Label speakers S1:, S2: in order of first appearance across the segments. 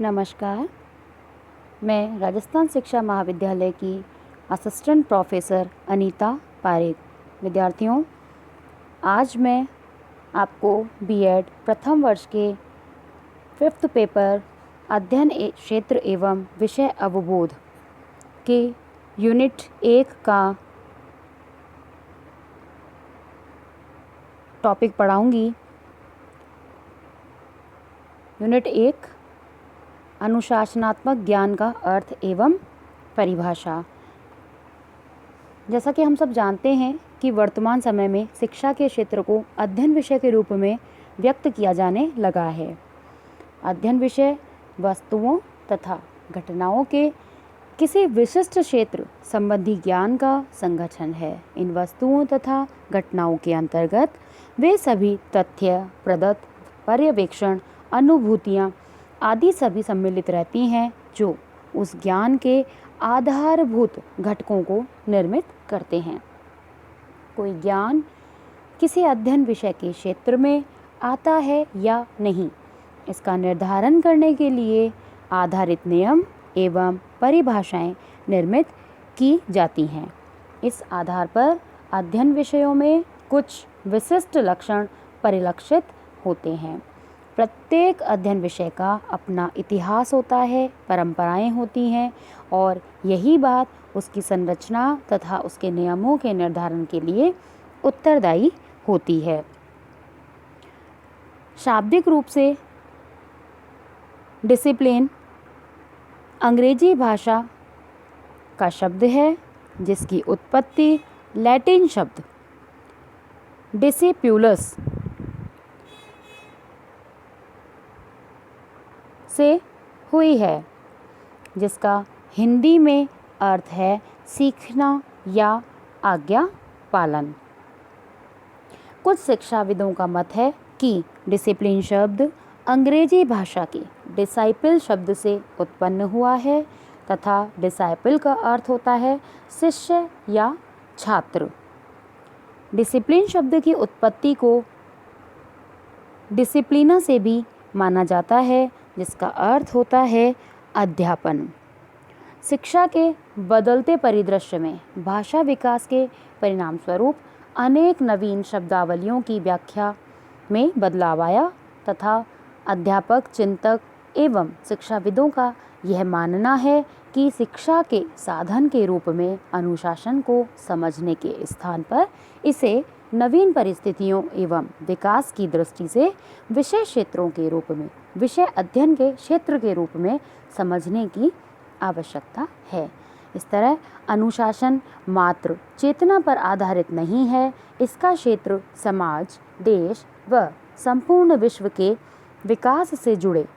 S1: नमस्कार। मैं राजस्थान शिक्षा महाविद्यालय की असिस्टेंट प्रोफेसर अनीता पारेख। विद्यार्थियों, आज मैं आपको बीएड प्रथम वर्ष के 5th पेपर अध्ययन क्षेत्र एवं विषय अवबोध के यूनिट 1 का टॉपिक पढ़ाऊंगी। यूनिट 1, अनुशासनात्मक ज्ञान का अर्थ एवं परिभाषा। जैसा कि हम सब जानते हैं कि वर्तमान समय में शिक्षा के क्षेत्र को अध्ययन विषय के रूप में व्यक्त किया जाने लगा है। अध्ययन विषय वस्तुओं तथा घटनाओं के किसी विशिष्ट क्षेत्र संबंधी ज्ञान का संगठन है। इन वस्तुओं तथा घटनाओं के अंतर्गत वे सभी तथ्य, प्रदत्त, पर्यवेक्षण, अनुभूतियाँ आदि सभी सम्मिलित रहती हैं जो उस ज्ञान के आधारभूत घटकों को निर्मित करते हैं। कोई ज्ञान किसी अध्ययन विषय के क्षेत्र में आता है या नहीं, इसका निर्धारण करने के लिए आधारित नियम एवं परिभाषाएं निर्मित की जाती हैं। इस आधार पर अध्ययन विषयों में कुछ विशिष्ट लक्षण परिलक्षित होते हैं। प्रत्येक अध्ययन विषय का अपना इतिहास होता है, परंपराएं होती हैं और यही बात उसकी संरचना तथा उसके नियमों के निर्धारण के लिए उत्तरदायी होती है। शाब्दिक रूप से डिसिप्लिन अंग्रेजी भाषा का शब्द है जिसकी उत्पत्ति लैटिन शब्द डिसिप्यूलस से हुई है, जिसका हिंदी में अर्थ है सीखना या आज्ञा पालन। कुछ शिक्षाविदों का मत है कि डिसिप्लिन शब्द अंग्रेजी भाषा के डिसाइपल शब्द से उत्पन्न हुआ है तथा डिसाइपल का अर्थ होता है शिष्य या छात्र। डिसिप्लिन शब्द की उत्पत्ति को डिसिप्लिना से भी माना जाता है जिसका अर्थ होता है अध्यापन। शिक्षा के बदलते परिदृश्य में भाषा विकास के परिणाम स्वरूप अनेक नवीन शब्दावलियों की व्याख्या में बदलाव आया तथा अध्यापक, चिंतक एवं शिक्षाविदों का यह मानना है कि शिक्षा के साधन के रूप में अनुशासन को समझने के स्थान पर इसे नवीन परिस्थितियों एवं विकास की दृष्टि से विषय क्षेत्रों के रूप में, विषय अध्ययन के क्षेत्र के रूप में समझने की आवश्यकता है। इस तरह अनुशासन मात्र चेतना पर आधारित नहीं है, इसका क्षेत्र समाज, देश व संपूर्ण विश्व के विकास से जुड़े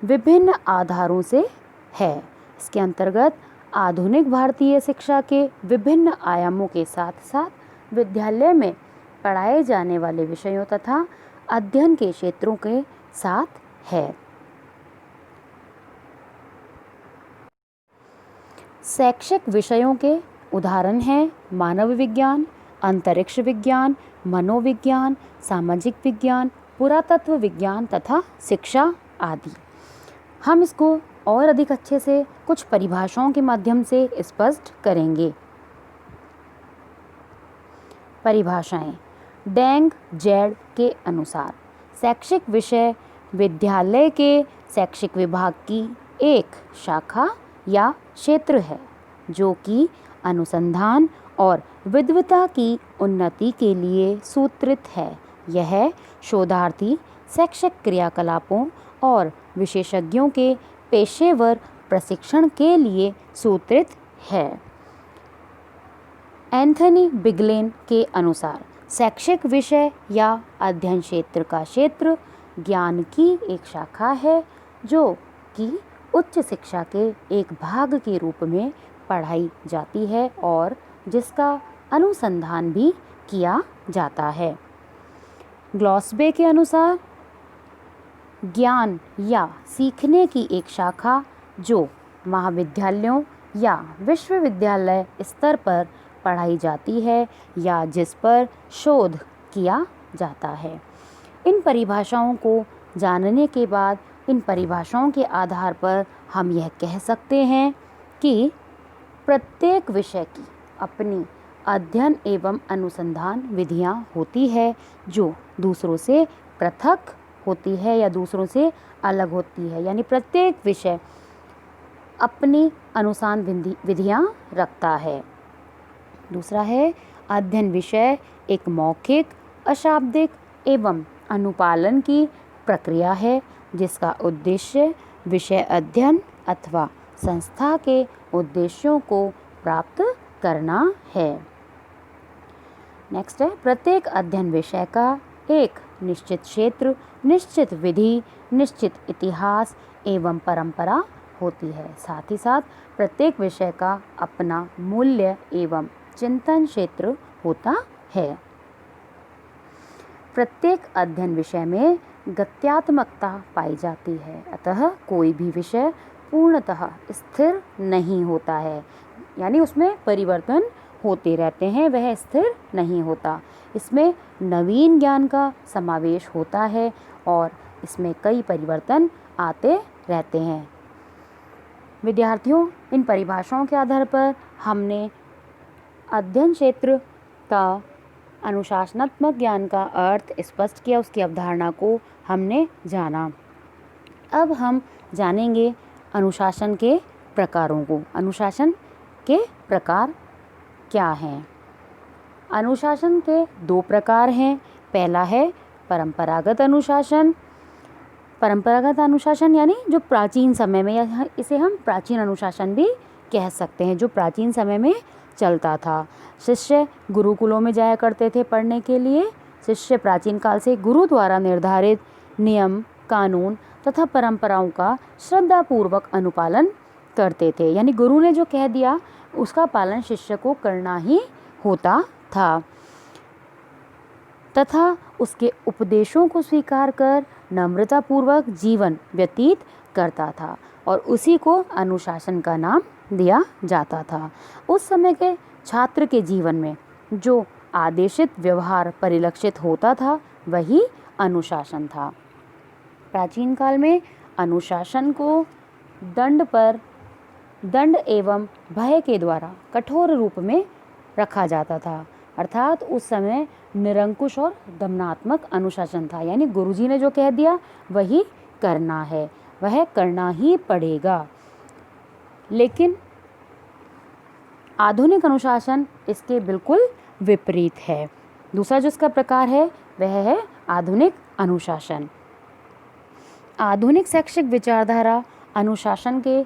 S1: विभिन्न आधारों से है। इसके अंतर्गत आधुनिक भारतीय शिक्षा के विभिन्न आयामों के साथ साथ विद्यालय में पढ़ाए जाने वाले विषयों तथा अध्ययन के क्षेत्रों के साथ है। शैक्षिक विषयों के उदाहरण हैं मानव विज्ञान, अंतरिक्ष विज्ञान, मनोविज्ञान, सामाजिक विज्ञान, पुरातत्व विज्ञान तथा शिक्षा आदि। हम इसको और अधिक अच्छे से कुछ परिभाषाओं के माध्यम से स्पष्ट करेंगे। परिभाषाएं। डेंग जेड के अनुसार शैक्षिक विषय विद्यालय के शैक्षिक विभाग की एक शाखा या क्षेत्र है जो कि अनुसंधान और विद्वता की उन्नति के लिए सूत्रित है। यह शोधार्थी शैक्षिक क्रियाकलापों और विशेषज्ञों के पेशेवर प्रशिक्षण के लिए सूत्रित है। एंथनी बिगलेन के अनुसार शैक्षिक विषय या अध्ययन क्षेत्र का क्षेत्र ज्ञान की एक शाखा है जो कि उच्च शिक्षा के एक भाग के रूप में पढ़ाई जाती है और जिसका अनुसंधान भी किया जाता है। ग्लॉसबे के अनुसार ज्ञान या सीखने की एक शाखा जो महाविद्यालयों या विश्वविद्यालय स्तर पर पढ़ाई जाती है या जिस पर शोध किया जाता है। इन परिभाषाओं को जानने के बाद इन परिभाषाओं के आधार पर हम यह कह सकते हैं कि प्रत्येक विषय की अपनी अध्ययन एवं अनुसंधान विधियां होती है जो दूसरों से पृथक होती है या दूसरों से अलग होती है। यानी प्रत्येक विषय अपनी अनुसंधान विधियां रखता है। दूसरा है, अध्ययन विषय एक मौखिक, अशाब्दिक एवं अनुपालन की प्रक्रिया है जिसका उद्देश्य विषय अध्ययन अथवा संस्था के उद्देश्यों को प्राप्त करना है। नेक्स्ट है, प्रत्येक अध्ययन विषय का एक निश्चित क्षेत्र, निश्चित विधि, निश्चित इतिहास एवं परंपरा होती है। साथ ही साथ प्रत्येक विषय का अपना मूल्य एवं चिंतन क्षेत्र होता है। प्रत्येक अध्ययन विषय में गत्यात्मकता पाई जाती है, अतः कोई भी विषय पूर्णतः स्थिर नहीं होता है। यानी उसमें परिवर्तन होते रहते हैं, वह स्थिर नहीं होता। इसमें नवीन ज्ञान का समावेश होता है और इसमें कई परिवर्तन आते रहते हैं। विद्यार्थियों, इन परिभाषाओं के आधार पर हमने अध्ययन क्षेत्र का अनुशासनात्मक ज्ञान का अर्थ स्पष्ट किया, उसकी अवधारणा को हमने जाना। अब हम जानेंगे अनुशासन के प्रकारों को। अनुशासन के प्रकार क्या हैं? अनुशासन के दो प्रकार हैं। पहला है परंपरागत अनुशासन। परंपरागत अनुशासन यानी जो प्राचीन समय में, या इसे हम प्राचीन अनुशासन भी कह सकते हैं, जो प्राचीन समय में चलता था। शिष्य गुरुकुलों में जाया करते थे पढ़ने के लिए। शिष्य प्राचीन काल से गुरु द्वारा निर्धारित नियम, कानून तथा परंपराओं का श्रद्धापूर्वक अनुपालन करते थे। यानी गुरु ने जो कह दिया उसका पालन शिष्य को करना ही होता था तथा उसके उपदेशों को स्वीकार कर नम्रतापूर्वक जीवन व्यतीत करता था और उसी को अनुशासन का नाम दिया जाता था। उस समय के छात्र के जीवन में जो आदेशित व्यवहार परिलक्षित होता था वही अनुशासन था। प्राचीन काल में अनुशासन को दंड एवं भय के द्वारा कठोर रूप में रखा जाता था। अर्थात उस समय निरंकुश और दमनात्मक अनुशासन था। यानी गुरुजी ने जो कह दिया वही करना है, वह करना ही पड़ेगा। लेकिन आधुनिक अनुशासन इसके बिल्कुल विपरीत है। दूसरा जो इसका प्रकार है वह है आधुनिक अनुशासन। आधुनिक शैक्षिक विचारधारा अनुशासन के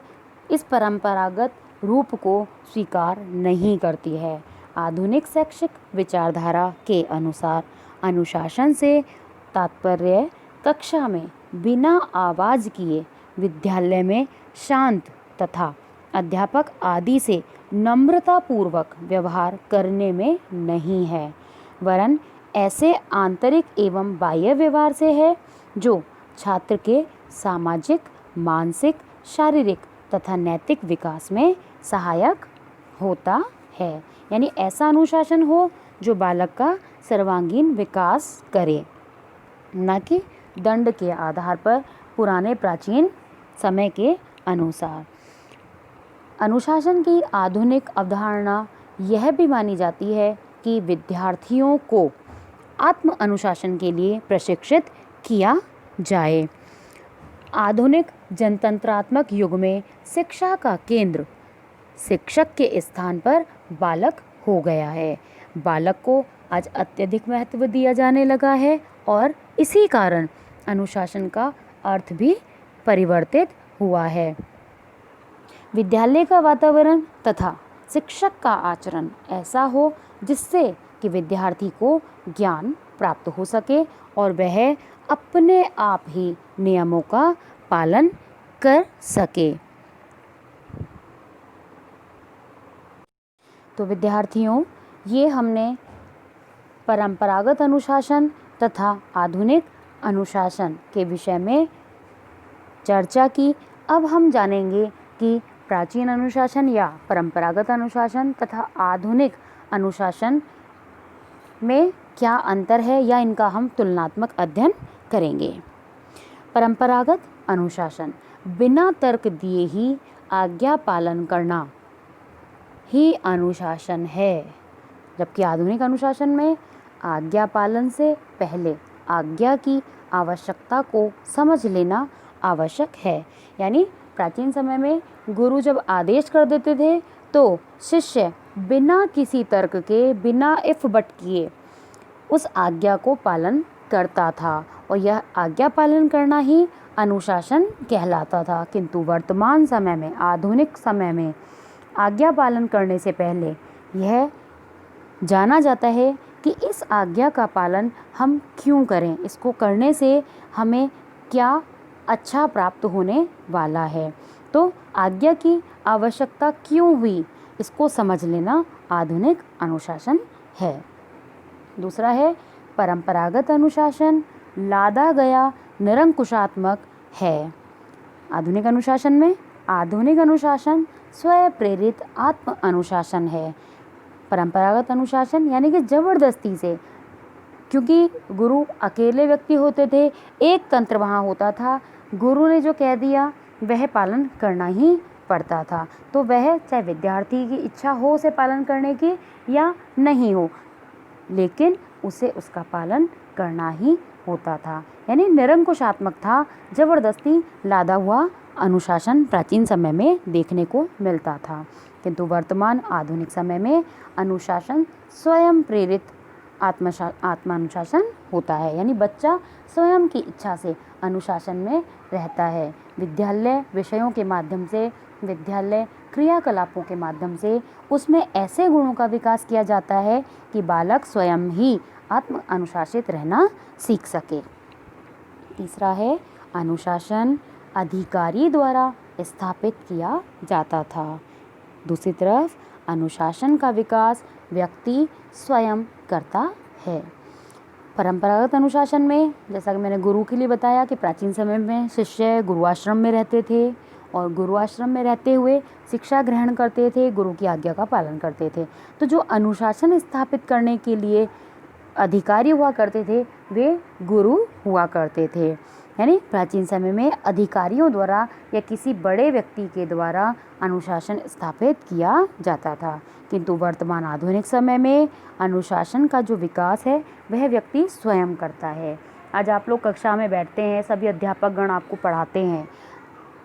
S1: इस परंपरागत रूप को स्वीकार नहीं करती है। आधुनिक शैक्षिक विचारधारा के अनुसार अनुशासन से तात्पर्य कक्षा में बिना आवाज़ किए विद्यालय में शांत तथा अध्यापक आदि से नम्रतापूर्वक व्यवहार करने में नहीं है, वरन ऐसे आंतरिक एवं बाह्य व्यवहार से है जो छात्र के सामाजिक, मानसिक, शारीरिक तथा नैतिक विकास में सहायक होता है। यानी ऐसा अनुशासन हो जो बालक का सर्वांगीण विकास करे, न कि दंड के आधार पर पुराने प्राचीन समय के अनुसार। अनुशासन की आधुनिक अवधारणा यह भी मानी जाती है कि विद्यार्थियों को आत्म अनुशासन के लिए प्रशिक्षित किया जाए। आधुनिक जनतंत्रात्मक युग में शिक्षा का केंद्र शिक्षक के स्थान पर बालक हो गया है। बालक को आज अत्यधिक महत्व दिया जाने लगा है और इसी कारण अनुशासन का अर्थ भी परिवर्तित हुआ है। विद्यालय का वातावरण तथा शिक्षक का आचरण ऐसा हो जिससे कि विद्यार्थी को ज्ञान प्राप्त हो सके और वह अपने आप ही नियमों का पालन कर सके। तो विद्यार्थियों, ये हमने परंपरागत अनुशासन तथा आधुनिक अनुशासन के विषय में चर्चा की। अब हम जानेंगे कि प्राचीन अनुशासन या परंपरागत अनुशासन तथा आधुनिक अनुशासन में क्या अंतर है या इनका हम तुलनात्मक अध्ययन करेंगे। परंपरागत अनुशासन, बिना तर्क दिए ही आज्ञा पालन करना ही अनुशासन है। जबकि आधुनिक अनुशासन में आज्ञा पालन से पहले आज्ञा की आवश्यकता को समझ लेना आवश्यक है। यानी प्राचीन समय में गुरु जब आदेश कर देते थे तो शिष्य बिना किसी तर्क के, बिना इफ बट किए उस आज्ञा को पालन करता था और यह आज्ञा पालन करना ही अनुशासन कहलाता था। किंतु वर्तमान समय में, आधुनिक समय में आज्ञा पालन करने से पहले यह जाना जाता है कि इस आज्ञा का पालन हम क्यों करें, इसको करने से हमें क्या अच्छा प्राप्त होने वाला है। तो आज्ञा की आवश्यकता क्यों हुई, इसको समझ लेना आधुनिक अनुशासन है। दूसरा है परंपरागत अनुशासन, लादा गया निरंकुशात्मक है। आधुनिक अनुशासन स्वयं प्रेरित आत्म अनुशासन है। परंपरागत अनुशासन यानी कि जबरदस्ती से, क्योंकि गुरु अकेले व्यक्ति होते थे, एक तंत्र वहाँ होता था, गुरु ने जो कह दिया वह पालन करना ही पड़ता था। तो वह चाहे विद्यार्थी की इच्छा हो उसे पालन करने की या नहीं हो, लेकिन उसे उसका पालन करना ही होता था। यानी निरंकुशात्मक था, जबरदस्ती लादा हुआ अनुशासन प्राचीन समय में देखने को मिलता था। किंतु वर्तमान आधुनिक समय में अनुशासन स्वयं प्रेरित आत्मानुशासन होता है। यानी बच्चा स्वयं की इच्छा से अनुशासन में रहता है। विद्यालय विषयों के माध्यम से, विद्यालय क्रियाकलापों के माध्यम से उसमें ऐसे गुणों का विकास किया जाता है कि बालक स्वयं ही आत्म अनुशासित रहना सीख सके। तीसरा है अनुशासन अधिकारी द्वारा स्थापित किया जाता था। दूसरी तरफ अनुशासन का विकास व्यक्ति स्वयं करता है। परंपरागत अनुशासन में, जैसा कि मैंने गुरु के लिए बताया कि प्राचीन समय में शिष्य गुरुआश्रम में रहते थे और गुरुआश्रम में रहते हुए शिक्षा ग्रहण करते थे, गुरु की आज्ञा का पालन करते थे। तो जो अनुशासन स्थापित करने के लिए अधिकारी हुआ करते थे वे गुरु हुआ करते थे। यानी प्राचीन समय में अधिकारियों द्वारा या किसी बड़े व्यक्ति के द्वारा अनुशासन स्थापित किया जाता था। किंतु वर्तमान आधुनिक समय में अनुशासन का जो विकास है वह व्यक्ति स्वयं करता है। आज आप लोग कक्षा में बैठते हैं, सभी अध्यापक गण आपको पढ़ाते हैं,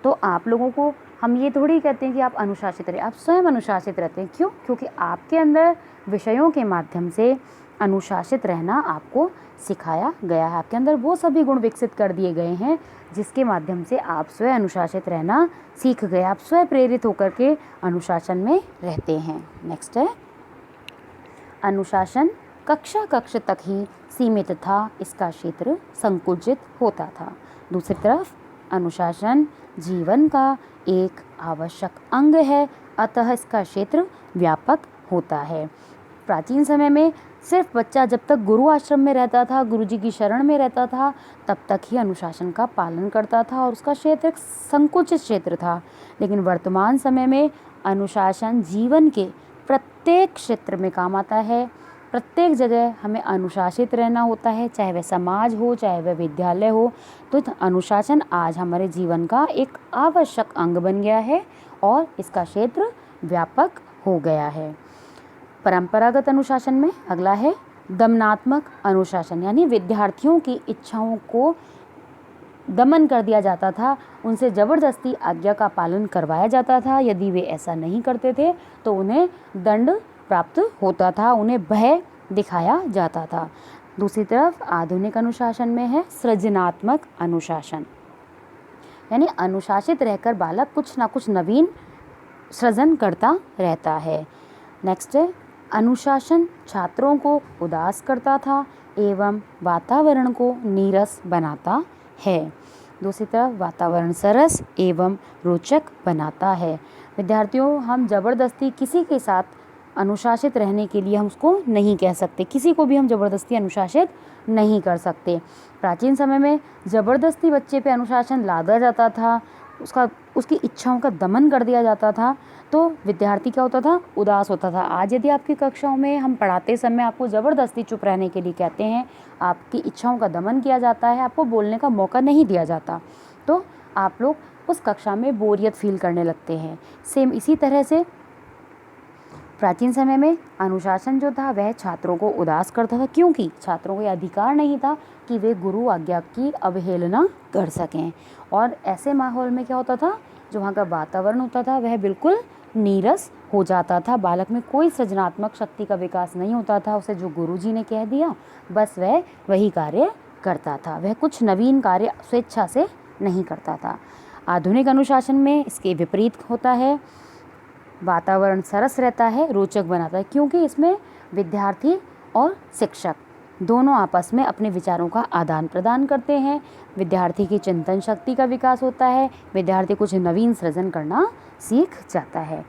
S1: तो आप लोगों को हम ये थोड़ी कहते हैं कि आप अनुशासित रहे, आप स्वयं अनुशासित रहते हैं। क्यों? क्योंकि आपके अंदर विषयों के माध्यम से अनुशासित रहना आपको सिखाया गया है। आपके अंदर वो सभी गुण विकसित कर दिए गए हैं जिसके माध्यम से आप स्वयं अनुशासित रहना सीख गए, आप स्वयं प्रेरित होकर के अनुशासन में रहते हैं। नेक्स्ट है अनुशासन कक्षा कक्ष तक ही सीमित था, इसका क्षेत्र संकुचित होता था। दूसरी तरफ अनुशासन जीवन का एक आवश्यक अंग है, अतः इसका क्षेत्र व्यापक होता है। प्राचीन समय में सिर्फ बच्चा जब तक गुरु आश्रम में रहता था, गुरु जी की शरण में रहता था, तब तक ही अनुशासन का पालन करता था और उसका क्षेत्र एक संकुचित क्षेत्र था। लेकिन वर्तमान समय में अनुशासन जीवन के प्रत्येक क्षेत्र में काम आता है। प्रत्येक जगह हमें अनुशासित रहना होता है, चाहे वह समाज हो, चाहे वह विद्यालय हो। तो अनुशासन आज हमारे जीवन का एक आवश्यक अंग बन गया है और इसका क्षेत्र व्यापक हो गया है। परंपरागत अनुशासन में अगला है दमनात्मक अनुशासन, यानी विद्यार्थियों की इच्छाओं को दमन कर दिया जाता था, उनसे ज़बरदस्ती आज्ञा का पालन करवाया जाता था। यदि वे ऐसा नहीं करते थे तो उन्हें दंड प्राप्त होता था, उन्हें भय दिखाया जाता था। दूसरी तरफ आधुनिक अनुशासन में है सृजनात्मक अनुशासन, यानी अनुशासित रहकर बालक कुछ ना कुछ नवीन सृजन करता रहता है। नेक्स्ट है अनुशासन छात्रों को उदास करता था एवं वातावरण को नीरस बनाता है। दूसरी तरफ वातावरण सरस एवं रोचक बनाता है। विद्यार्थियों, हम ज़बरदस्ती किसी के साथ अनुशासित रहने के लिए हम उसको नहीं कह सकते, किसी को भी हम ज़बरदस्ती अनुशासित नहीं कर सकते। प्राचीन समय में ज़बरदस्ती बच्चे पे अनुशासन लादा जाता था, उसकी इच्छाओं का दमन कर दिया जाता था, तो विद्यार्थी क्या होता था, उदास होता था। आज यदि आपकी कक्षाओं में हम पढ़ाते समय आपको ज़बरदस्ती चुप रहने के लिए कहते हैं, आपकी इच्छाओं का दमन किया जाता है, आपको बोलने का मौका नहीं दिया जाता, तो आप लोग उस कक्षा में बोरियत फील करने लगते हैं। सेम इसी तरह से प्राचीन समय में अनुशासन जो था वह छात्रों को उदास करता था, क्योंकि छात्रों को यह अधिकार नहीं था कि वे गुरु आज्ञा की अवहेलना कर सकें। और ऐसे माहौल में क्या होता था, जो वहाँ का वातावरण होता था वह बिल्कुल नीरस हो जाता था। बालक में कोई सृजनात्मक शक्ति का विकास नहीं होता था। उसे जो गुरुजी ने कह दिया बस वह वही कार्य करता था, वह कुछ नवीन कार्य स्वेच्छा से नहीं करता था। आधुनिक अनुशासन में इसके विपरीत होता है। वातावरण सरस रहता है, रोचक बनाता है, क्योंकि इसमें विद्यार्थी और शिक्षक दोनों आपस में अपने विचारों का आदान प्रदान करते हैं। विद्यार्थी की चिंतन शक्ति का विकास होता है, विद्यार्थी कुछ नवीन सृजन करना सीख जाता है।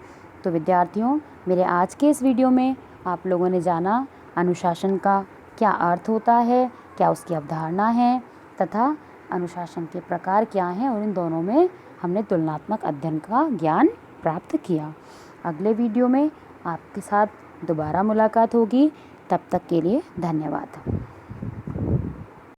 S1: तो विद्यार्थियों, मेरे आज के इस वीडियो में आप लोगों ने जाना अनुशासन का क्या अर्थ होता है, क्या उसकी अवधारणा है, तथा अनुशासन के प्रकार क्या हैं, और इन दोनों में हमने तुलनात्मक अध्ययन का ज्ञान प्राप्त किया। अगले वीडियो में आपके साथ दोबारा मुलाकात होगी। तब तक के लिए धन्यवाद।